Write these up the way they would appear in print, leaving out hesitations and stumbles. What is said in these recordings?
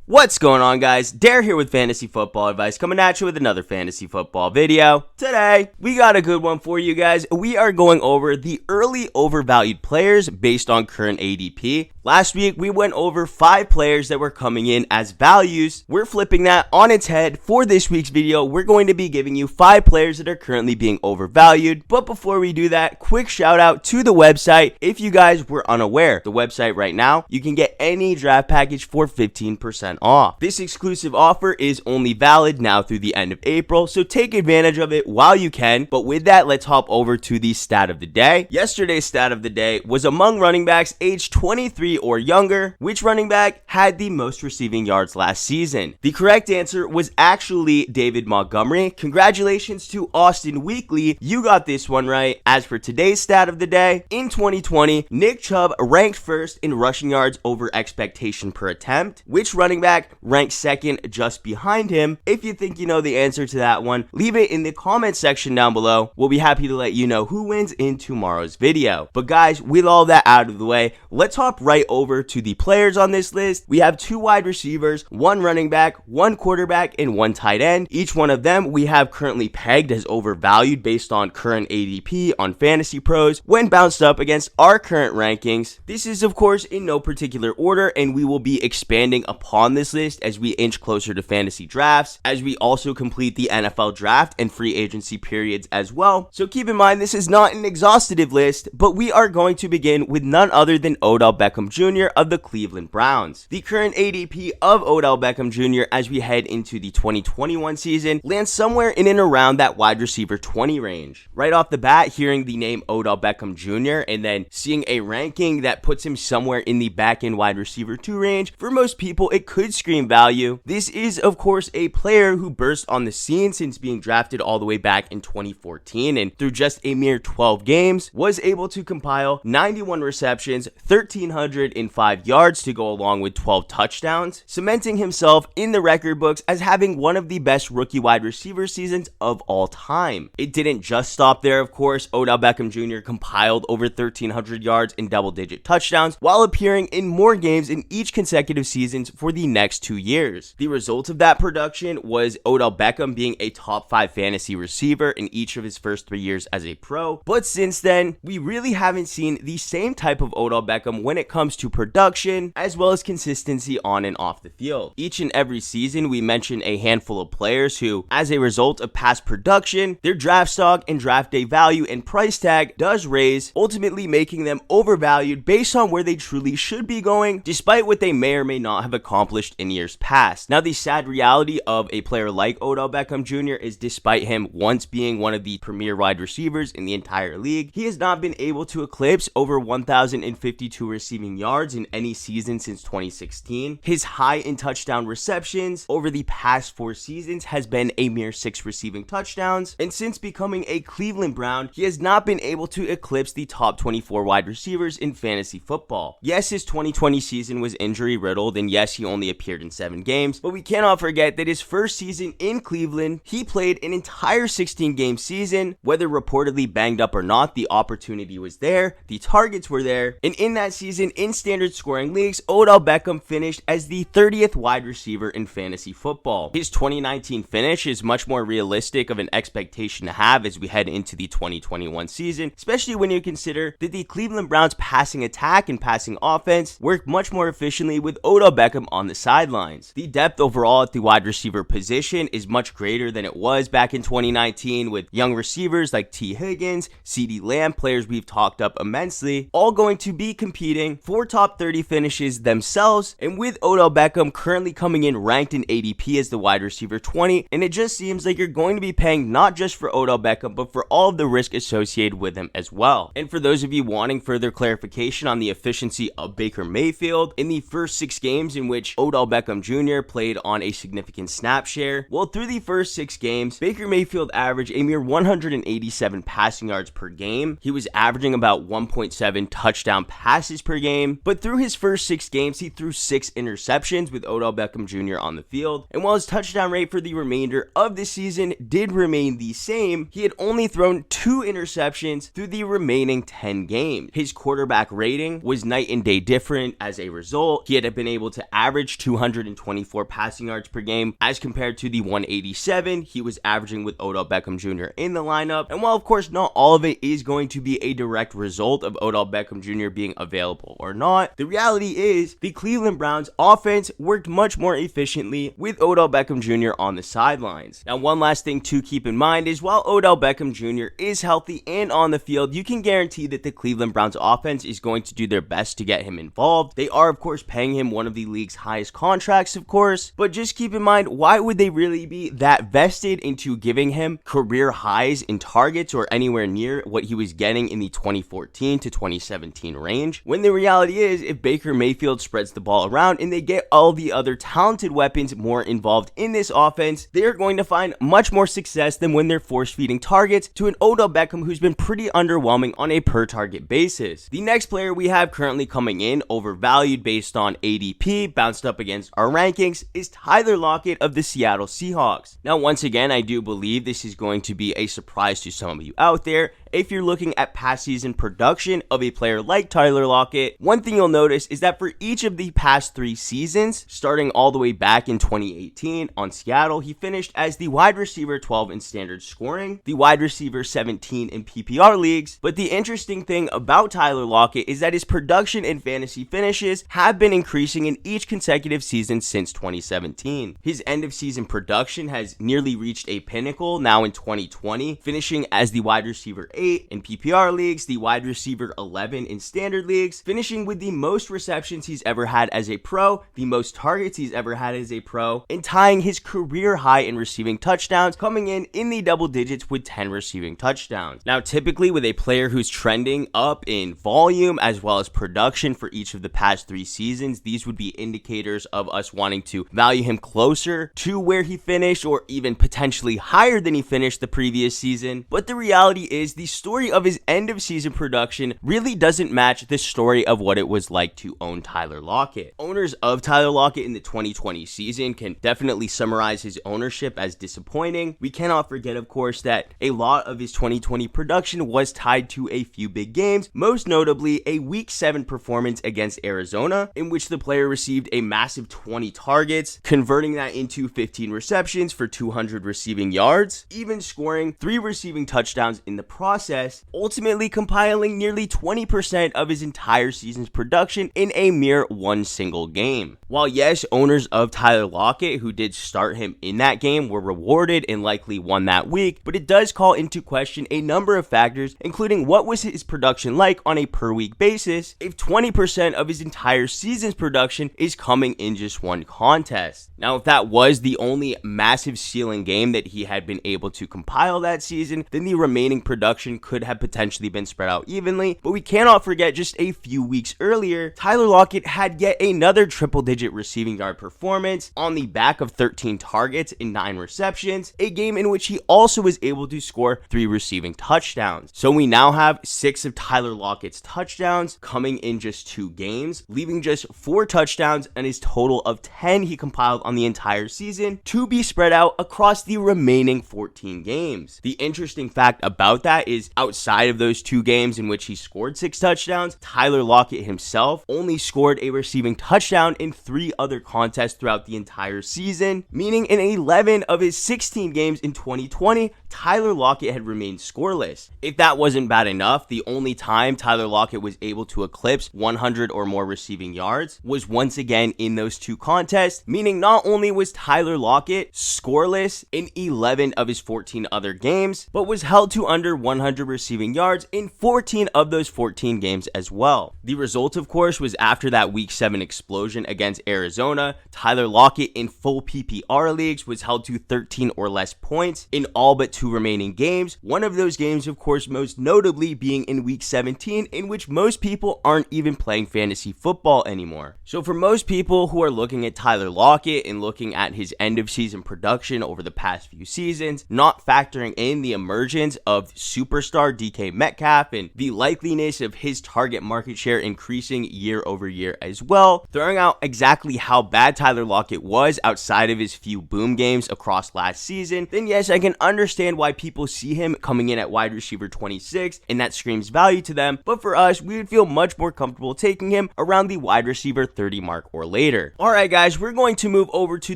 What's going on, guys? Dare here with Fantasy Football Advice, coming at you with another fantasy football video. Today, we got a good one for you guys. We are going over the early overvalued players based on current ADP. Last week, we went over 5 players that were coming in as values. We're flipping that on its head. For this week's video, we're going to be giving you 5 players that are currently being overvalued. But before we do that, quick shout out to the website. If you guys were unaware, the website right now, you can get any draft package for 15% off. This exclusive offer is only valid now through the end of April, so take advantage of it while you can. But with that, let's hop over to the stat of the day. Yesterday's stat of the day was among running backs aged 23 or younger, which running back had the most receiving yards last season? The correct answer was actually David Montgomery. Congratulations to Austin Weekly, you got this one right. As for today's stat of the day, in 2020, Nick Chubb ranked first in rushing yards over expectation per attempt. Which running back ranked second just behind him? If you think you know the answer to that one, leave it in the comment section down below. We'll be happy to let you know who wins in tomorrow's video. But guys, with all that out of the way, let's hop right over to the players on this list. We have 2 wide receivers, 1 running back, 1 quarterback, and 1 tight end. Each one of them we have currently pegged as overvalued based on current ADP on Fantasy Pros when bounced up against our current rankings. This is of course in no particular order, and we will be expanding upon this list as we inch closer to fantasy drafts, as we also complete the NFL draft and free agency periods as well. So keep in mind, this is not an exhaustive list, but we are going to begin with none other than Odell Beckham Jr. of the Cleveland Browns. The current ADP of Odell Beckham Jr. as we head into the 2021 season lands somewhere in and around that wide receiver 20 range. Right off the bat, hearing the name Odell Beckham Jr. and then seeing a ranking that puts him somewhere in the back end wide receiver 2 range, for most people it could scream value. This is of course a player who burst on the scene since being drafted all the way back in 2014, and through just a mere 12 games was able to compile 91 receptions, 1,305 yards to go along with 12 touchdowns, cementing himself in the record books as having one of the best rookie wide receiver seasons of all time. It didn't just stop there, of course. Odell Beckham Jr. compiled over 1,300 yards and double-digit touchdowns while appearing in more games in each consecutive seasons for the next 2 years. The result of that production was Odell Beckham being a top 5 fantasy receiver in each of his first 3 years as a pro. But since then, we really haven't seen the same type of Odell Beckham when it comes to production as well as consistency on and off the field. Each and every season, we mention a handful of players who, as a result of past production, their draft stock and draft day value and price tag does raise, ultimately making them overvalued based on where they truly should be going, despite what they may or may not have accomplished in years past. Now, the sad reality of a player like Odell Beckham Jr. is, despite him once being one of the premier wide receivers in the entire league, he has not been able to eclipse over 1,052 receiving yards in any season since 2016. His high in touchdown receptions over the past 4 seasons has been a mere 6 receiving touchdowns, and since becoming a Cleveland Brown, he has not been able to eclipse the top 24 wide receivers in fantasy football. Yes, his 2020 season was injury riddled, and yes, he only appeared in 7 games, but we cannot forget that his first season in Cleveland, he played an entire 16-game season. Whether reportedly banged up or not, the opportunity was there, the targets were there, and in that season, in standard scoring leagues, Odell Beckham finished as the 30th wide receiver in fantasy football. His 2019 finish is much more realistic of an expectation to have as we head into the 2021 season, especially when you consider that the Cleveland Browns passing attack and passing offense work much more efficiently with Odell Beckham on the sidelines. The depth overall at the wide receiver position is much greater than it was back in 2019, with young receivers like T. Higgins, CeeDee Lamb, players we've talked up immensely, all going to be competing for top 30 finishes themselves, and with Odell Beckham currently coming in ranked in ADP as the wide receiver 20, and it just seems like you're going to be paying not just for Odell Beckham, but for all of the risk associated with him as well. And for those of you wanting further clarification on the efficiency of Baker Mayfield, in the first 6 games in which Odell Beckham Jr. played on a significant snap share, well, through the first 6 games, Baker Mayfield averaged a mere 187 passing yards per game. He was averaging about 1.7 touchdown passes per game, game, but through his first 6 games, he threw 6 interceptions with Odell Beckham Jr. on the field, and while his touchdown rate for the remainder of the season did remain the same, he had only thrown 2 interceptions through the remaining 10 games. His quarterback rating was night and day different as a result. He had been able to average 224 passing yards per game as compared to the 187 he was averaging with Odell Beckham Jr. in the lineup. And while of course not all of it is going to be a direct result of Odell Beckham Jr. being available or not, the reality is the Cleveland Browns offense worked much more efficiently with Odell Beckham Jr. on the sidelines. Now, one last thing to keep in mind is while Odell Beckham Jr. is healthy and on the field, you can guarantee that the Cleveland Browns offense is going to do their best to get him involved. They are of course paying him one of the league's highest contracts, of course, but just keep in mind, why would they really be that vested into giving him career highs in targets or anywhere near what he was getting in the 2014 to 2017 range, when the reality is if Baker Mayfield spreads the ball around and they get all the other talented weapons more involved in this offense, they are going to find much more success than when they're force feeding targets to an Odell Beckham who's been pretty underwhelming on a per target basis. The next player we have currently coming in overvalued based on ADP, bounced up against our rankings, is Tyler Lockett of the Seattle Seahawks. Now, once again, I do believe this is going to be a surprise to some of you out there. If you're looking at past season production of a player like Tyler Lockett, one thing you'll notice is that for each of the past 3 seasons, starting all the way back in 2018 on Seattle, he finished as the wide receiver 12 in standard scoring, the wide receiver 17 in PPR leagues. But the interesting thing about Tyler Lockett is that his production and fantasy finishes have been increasing in each consecutive season since 2017. His end of season production has nearly reached a pinnacle now in 2020, finishing as the wide receiver 8 in PPR leagues, the wide receiver 11 in standard leagues, finishing with the most receptions he's ever had as a pro, the most targets he's ever had as a pro, and tying his career high in receiving touchdowns, coming in the double digits with 10 receiving touchdowns. Now, typically with a player who's trending up in volume as well as production for each of the past 3 seasons, these would be indicators of us wanting to value him closer to where he finished or even potentially higher than he finished the previous season. But the reality is the story of his end of season production really doesn't match the story of what it was like to own Tyler Lockett. Owners of Tyler Lockett in the 2020 season can definitely summarize his ownership as disappointing. We cannot forget, of course, that a lot of his 2020 production was tied to a few big games, most notably a Week 7 performance against Arizona, in which the player received a massive 20 targets, converting that into 15 receptions for 200 receiving yards, even scoring 3 receiving touchdowns in the process, ultimately compiling nearly 20% of his entire season's production in a mere one single game. While yes, owners of Tyler Lockett who did start him in that game were rewarded and likely won that week, but it does call into question a number of factors, including what was his production like on a per week basis if 20% of his entire season's production is coming in just one contest. Now, if that was the only massive ceiling game that he had been able to compile that season, then the remaining production could have potentially been spread out evenly. But we cannot forget just a few weeks earlier, Tyler Lockett had yet another triple-digit receiving yard performance on the back of 13 targets and 9 receptions, a game in which he also was able to score 3 receiving touchdowns. So we now have 6 of Tyler Lockett's touchdowns coming in just 2 games, leaving just 4 touchdowns and his total of 10 he compiled on the entire season to be spread out across the remaining 14 games. The interesting fact about that is outside of those 2 games in which he scored 6 touchdowns, Tyler Lockett himself only scored a receiving touchdown in 3 other contests throughout the entire season, meaning in 11 of his 16 games in 2020, Tyler Lockett had remained scoreless. If that wasn't bad enough, the only time Tyler Lockett was able to eclipse 100 or more receiving yards was once again in those 2 contests, meaning not only was Tyler Lockett scoreless in 11 of his 14 other games, but was held to under 100 receiving yards in 14 of those 14 games as well. The result, of course, was after that Week 7 explosion against Arizona, Tyler Lockett in full PPR leagues was held to 13 or less points in all but 2 remaining games. One of those games, of course, most notably being in Week 17, in which most people aren't even playing fantasy football anymore. So for most people who are looking at Tyler Lockett and looking at his end of season production over the past few seasons, not factoring in the emergence of super superstar DK Metcalf and the likeliness of his target market share increasing year over year as well, throwing out exactly how bad Tyler Lockett was outside of his few boom games across last season, then yes, I can understand why people see him coming in at wide receiver 26 and that screams value to them, but for us, we would feel much more comfortable taking him around the wide receiver 30 mark or later. Alright guys, we're going to move over to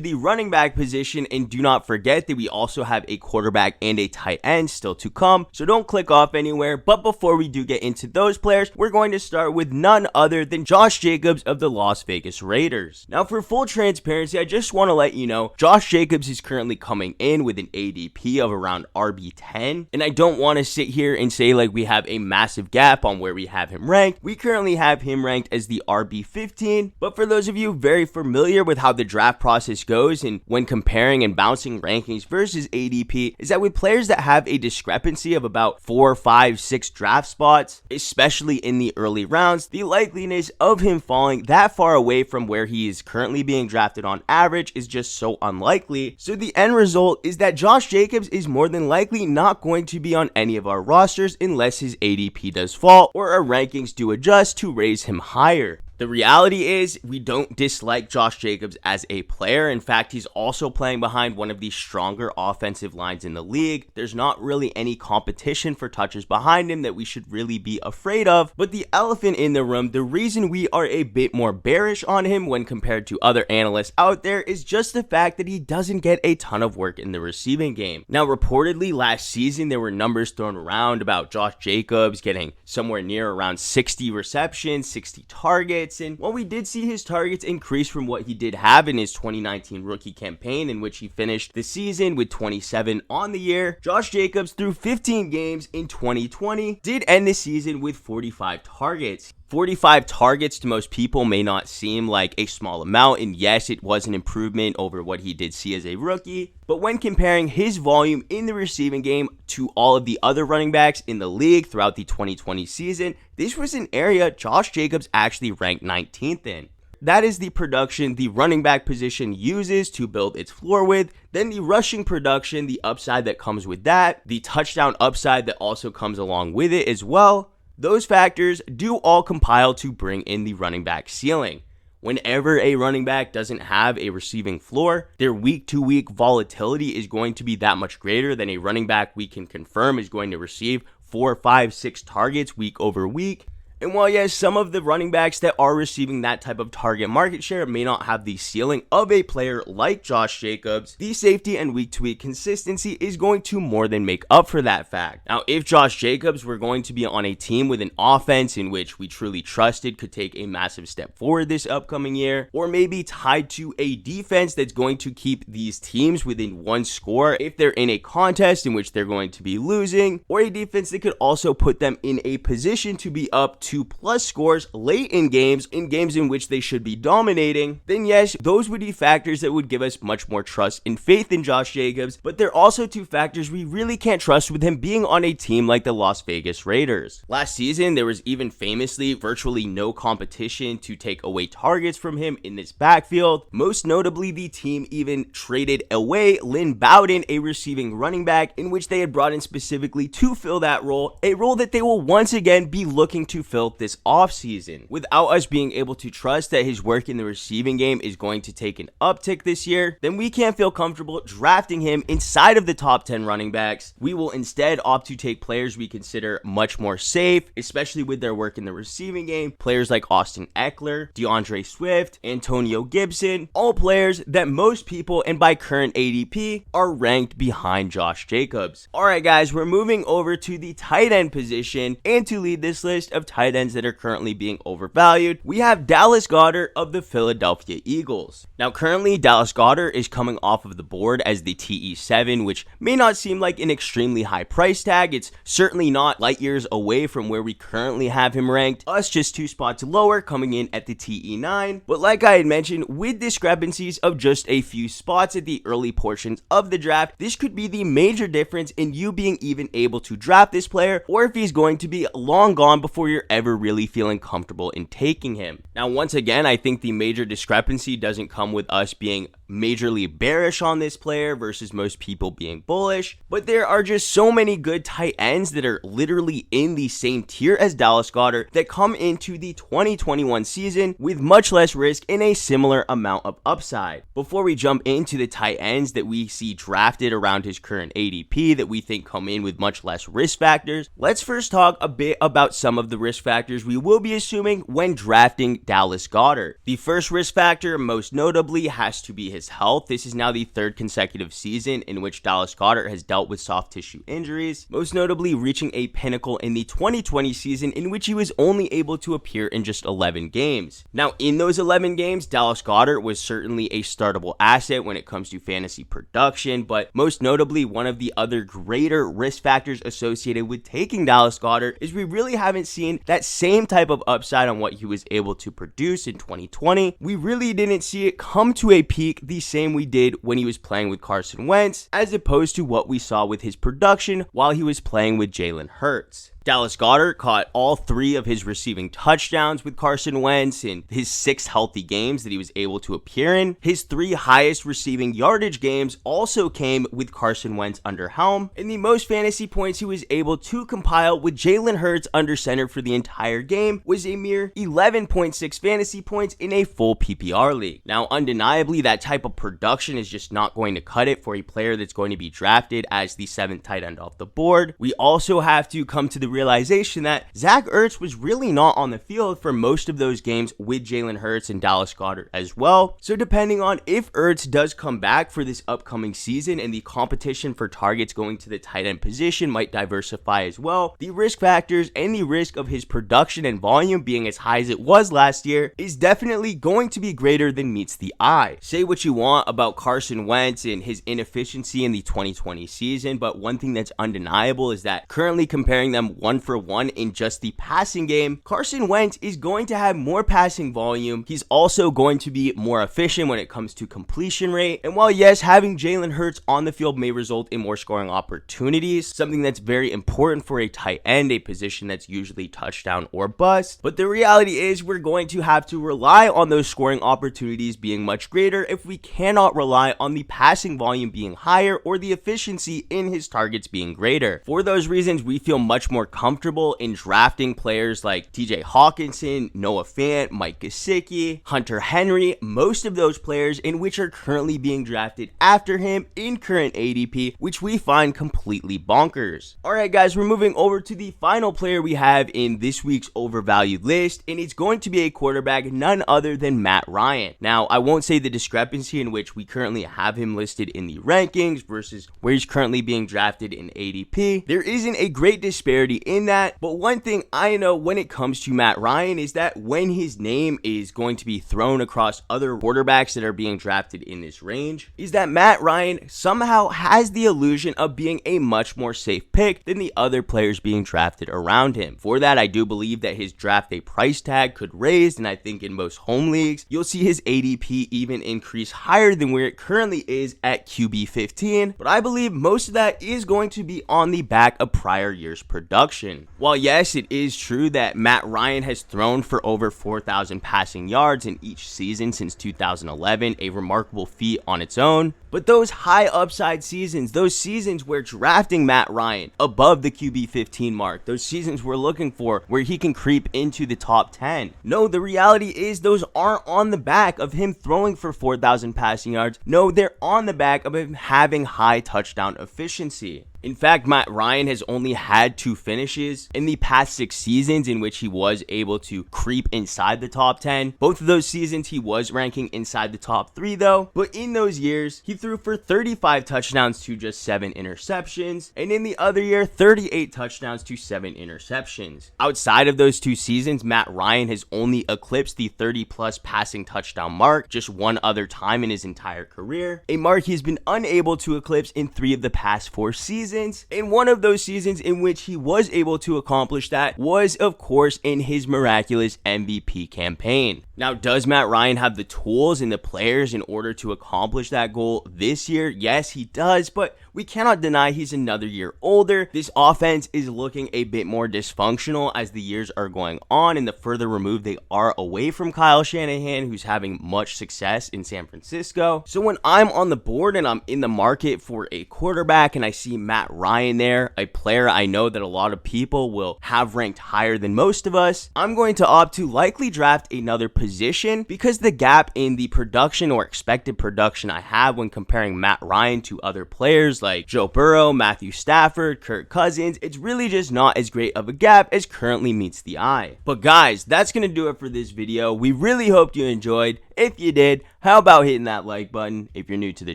the running back position, and do not forget that we also have a quarterback and a tight end still to come, so don't click off anywhere. But before we do get into those players, we're going to start with none other than Josh Jacobs of the Las Vegas Raiders. Now for full transparency, I just want to let you know, Josh Jacobs is currently coming in with an ADP of around RB10, and I don't want to sit here and say like we have a massive gap on where we have him ranked. We currently have him ranked as the RB15, but for those of you very familiar with how the draft process goes and when comparing and bouncing rankings versus ADP, is that with players that have a discrepancy of about 4, 5, 6 draft spots, especially in the early rounds, the likeliness of him falling that far away from where he is currently being drafted on average is just so unlikely. So the end result is that Josh Jacobs is more than likely not going to be on any of our rosters unless his ADP does fall or our rankings do adjust to raise him higher. The reality is we don't dislike Josh Jacobs as a player. In fact, he's also playing behind one of the stronger offensive lines in the league. There's not really any competition for touches behind him that we should really be afraid of. But the elephant in the room, the reason we are a bit more bearish on him when compared to other analysts out there is just the fact that he doesn't get a ton of work in the receiving game. Now, reportedly last season, there were numbers thrown around about Josh Jacobs getting somewhere near around 60 receptions, 60 targets. And while we did see his targets increase from what he did have in his 2019 rookie campaign, in which he finished the season with 27 on the year, Josh Jacobs through 15 games in 2020 did end the season with 45 targets. 45 targets to most people may not seem like a small amount, and yes, it was an improvement over what he did see as a rookie, but when comparing his volume in the receiving game to all of the other running backs in the league throughout the 2020 season, this was an area Josh Jacobs actually ranked 19th in. That is the production the running back position uses to build its floor with, then the rushing production, the upside that comes with that, the touchdown upside that also comes along with it as well. Those factors do all compile to bring in the running back ceiling. Whenever a running back doesn't have a receiving floor, their week-to-week volatility is going to be that much greater than a running back we can confirm is going to receive 4, 5, 6 targets week over week. And while yes, some of the running backs that are receiving that type of target market share may not have the ceiling of a player like Josh Jacobs, the safety and week-to-week consistency is going to more than make up for that fact. Now, if Josh Jacobs were going to be on a team with an offense in which we truly trusted could take a massive step forward this upcoming year, or maybe tied to a defense that's going to keep these teams within one score if they're in a contest in which they're going to be losing, or a defense that could also put them in a position to be up 2+ scores late in games in which they should be dominating, then yes, those would be factors that would give us much more trust and faith in Josh Jacobs, but they're also two factors we really can't trust with him being on a team like the Las Vegas Raiders. Last season, there was even famously virtually no competition to take away targets from him in this backfield. Most notably, the team even traded away Lynn Bowden, a receiving running back, in which they had brought in specifically to fill that role, a role that they will once again be looking to fill this offseason. Without us being able to trust that his work in the receiving game is going to take an uptick this year, then we can't feel comfortable drafting him inside of the top 10 running backs. We will instead opt to take players we consider much more safe, especially with their work in the receiving game. Players like Austin Eckler, DeAndre Swift, Antonio Gibson, all players that most people, and by current ADP, are ranked behind Josh Jacobs. Alright guys, we're moving over to the tight end position, and to lead this list of tight ends that are currently being overvalued, we have Dallas Goedert of the Philadelphia Eagles. Now currently, Dallas Goedert is coming off of the board as the TE7, which may not seem like an extremely high price tag. It's certainly not light years away from where we currently have him ranked, us just 2 spots lower, coming in at the TE9. But like I had mentioned, with discrepancies of just a few spots at the early portions of the draft, this could be the major difference in you being even able to draft this player, or if he's going to be long gone before you're ever ever really feeling comfortable in taking him. Now, once again, I think the major discrepancy doesn't come with us being majorly bearish on this player versus most people being bullish, but there are just so many good tight ends that are literally in the same tier as Dallas Goedert that come into the 2021 season with much less risk and a similar amount of upside. Before we jump into the tight ends that we see drafted around his current ADP that we think come in with much less risk factors, let's first talk a bit about some of the risk factors we will be assuming when drafting Dallas Goedert. The first risk factor, most notably, has to be his health. This is now the third consecutive season in which Dallas Goedert has dealt with soft tissue injuries, most notably reaching a pinnacle in the 2020 season in which he was only able to appear in just 11 games. Now, in those 11 games, Dallas Goedert was certainly a startable asset when it comes to fantasy production, but most notably, one of the other greater risk factors associated with taking Dallas Goedert is we really haven't seen that same type of upside on what he was able to produce in 2020. We really didn't see it come to a peak the same we did when he was playing with Carson Wentz, as opposed to what we saw with his production while he was playing with Jalen Hurts. Dallas Goedert caught all 3 of his receiving touchdowns with Carson Wentz in his 6 healthy games that he was able to appear in. His 3 highest receiving yardage games also came with Carson Wentz under helm, and the most fantasy points he was able to compile with Jalen Hurts under center for the entire game was a mere 11.6 fantasy points in a full PPR league. Now, undeniably, that type of production is just not going to cut it for a player that's going to be drafted as the 7th tight end off the board. We also have to come to the realization that Zach Ertz was really not on the field for most of those games with Jalen Hurts and Dallas Goedert as well. So depending on if Ertz does come back for this upcoming season and the competition for targets going to the tight end position might diversify as well, the risk factors and the risk of his production and volume being as high as it was last year is definitely going to be greater than meets the eye. Say what you want about Carson Wentz and his inefficiency in the 2020 season, but one thing that's undeniable is that currently comparing them 1-for-1 in just the passing game, Carson Wentz is going to have more passing volume. He's also going to be more efficient when it comes to completion rate. And while yes, having Jalen Hurts on the field may result in more scoring opportunities, something that's very important for a tight end, a position that's usually touchdown or bust. But the reality is we're going to have to rely on those scoring opportunities being much greater if we cannot rely on the passing volume being higher or the efficiency in his targets being greater. For those reasons, we feel much more comfortable in drafting players like TJ Hawkinson, Noah Fant, Mike Gesicki, Hunter Henry, most of those players in which are currently being drafted after him in current ADP, which we find completely bonkers. Alright guys, we're moving over to the final player we have in this week's overvalued list, and it's going to be a quarterback none other than Matt Ryan. Now, I won't say the discrepancy in which we currently have him listed in the rankings versus where he's currently being drafted in ADP. There isn't a great disparity in that, but one thing I know when it comes to Matt Ryan is that when his name is going to be thrown across other quarterbacks that are being drafted in this range, is that Matt Ryan somehow has the illusion of being a much more safe pick than the other players being drafted around him. For that, I do believe that his draft day price tag could raise, and I think in most home leagues, you'll see his ADP even increase higher than where it currently is at QB 15, but I believe most of that is going to be on the back of prior year's production. While yes, it is true that Matt Ryan has thrown for over 4,000 passing yards in each season since 2011, a remarkable feat on its own, but those high upside seasons, those seasons where drafting Matt Ryan above the QB 15 mark, those seasons we're looking for where he can creep into the top 10. No, the reality is those aren't on the back of him throwing for 4,000 passing yards. No, they're on the back of him having high touchdown efficiency. In fact, Matt Ryan has only had 2 finishes in the past 6 seasons in which he was able to creep inside the top 10. Both of those seasons he was ranking inside the top 3 though, but in those years he threw for 35 touchdowns to just 7 interceptions, and in the other year 38 touchdowns to 7 interceptions. Outside of those 2 seasons, Matt Ryan has only eclipsed the 30 plus passing touchdown mark just one other time in his entire career, a mark he's been unable to eclipse in 3 of the past 4 seasons seasons. And one of those seasons in which he was able to accomplish that was, of course, in his miraculous MVP campaign. Now, does Matt Ryan have the tools and the players in order to accomplish that goal this year? Yes, he does, but we cannot deny he's another year older. This offense is looking a bit more dysfunctional as the years are going on and the further removed they are away from Kyle Shanahan, who's having much success in San Francisco. So when I'm on the board and I'm in the market for a quarterback and I see Matt Ryan there, a player I know that a lot of people will have ranked higher than most of us, I'm going to opt to likely draft another position because the gap in the production or expected production I have when comparing Matt Ryan to other players like Joe Burrow, Matthew Stafford, Kirk Cousins, it's really just not as great of a gap as currently meets the eye. But guys, that's going to do it for this video. We really hope you enjoyed. If you did, how about hitting that like button? If you're new to the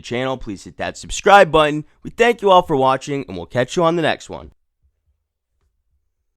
channel, please hit that subscribe button. We thank you all for watching, and we'll catch you on the next one.